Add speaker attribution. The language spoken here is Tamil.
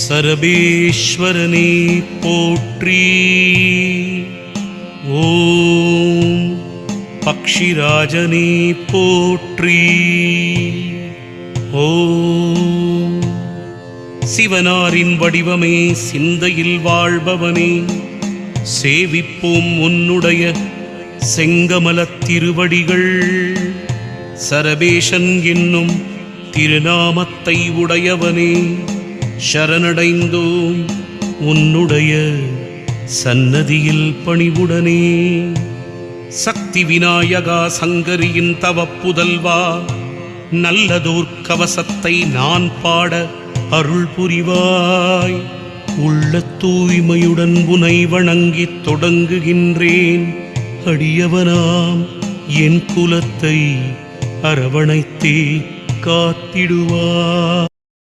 Speaker 1: சரபேஸ்வரனே போற்றி. ஓம் பக்ஷிராஜனே போற்றி. ஓம் சிவனாரின் வடிவமே சிந்தையில் வாழ்பவனே, சேவிப்போம் உன்னுடைய செங்கமலத் திருவடிகள். சரபேஷன் என்னும் திருநாமத்தை உடையவனே, சரணடைந்தோம் உன்னுடைய சன்னதியில் பணிவுடனே. சக்தி விநாயகா சங்கரியின் தவப்புதல்வா, நல்லதோர் கவசத்தை நான் பாட அருள் புரிவாய். உள்ள தூய்மையுடன் உனை வணங்கித் தொடங்குகின்றேன். அடியவனாம் என் குலத்தை அரவணைத்தே காத்திடுவாய்.